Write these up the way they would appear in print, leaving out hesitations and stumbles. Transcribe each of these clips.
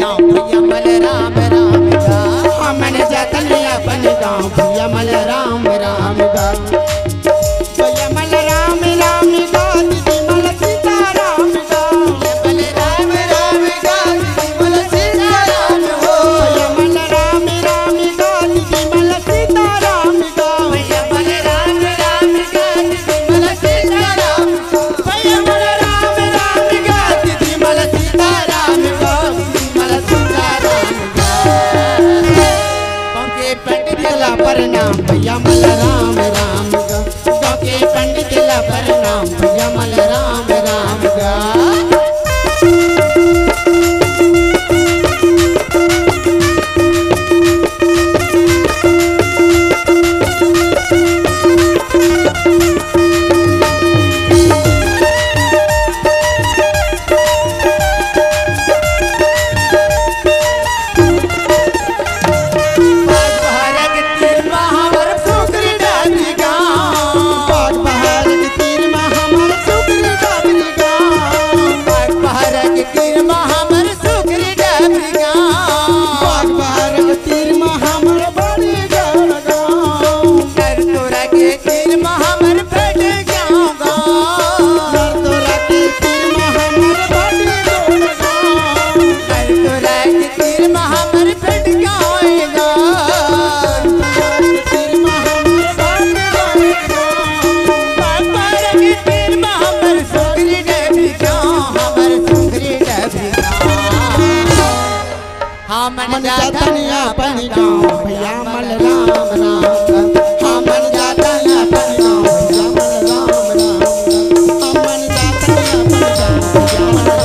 गाँव भैया मल राम राम गा। हमन जातन अपन गाँव भैया मल राम राम गा। भैया मल राम राम गा, दीदी मल सीता राम गा। मल राम राम गा, दीदी मल सीता राम हो। भैया मल राम राम गा, दीदी मल सीता राम गा। भैया मल राम राम गा, दीदी मल सीता राम हो। भैया मल राम राम गा, दीदी मल सीता राम गा। मल सीता राम गा। के पंडित ला प्रणाम भैया मल राम राम गा। के पंडित ला प्रणाम भैया मल राम राम गा। हमन जातन अपन गाँव भैया मल राम राम गा। हमन जातन अपन गाँव भैया मल राम राम गा। हमन जातन अपन गाँव भैया मल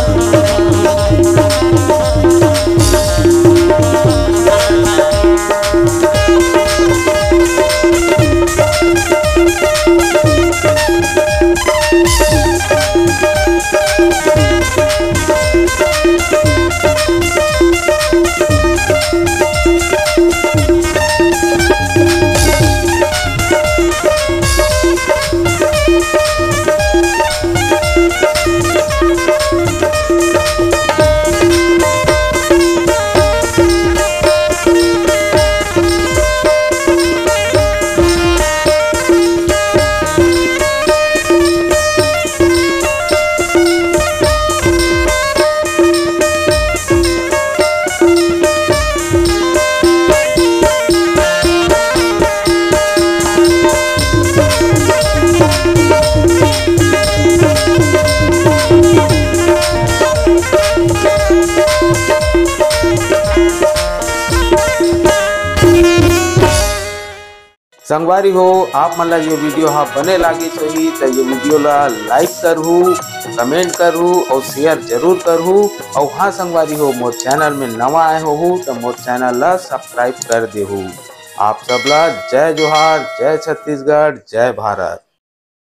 संगवारी हो आप मन ला ये वीडियो हाँ बने लागी सही तो ये वीडियो ला लाइक करहू, कमेंट करहू और शेयर जरूर करहू। और हाँ संगवारी हो मोर चैनल में नवा आए हो तो मोर चैनल ला सब्सक्राइब कर देहू। आप सब ला जय जोहार, जय छत्तीसगढ़, जय भारत।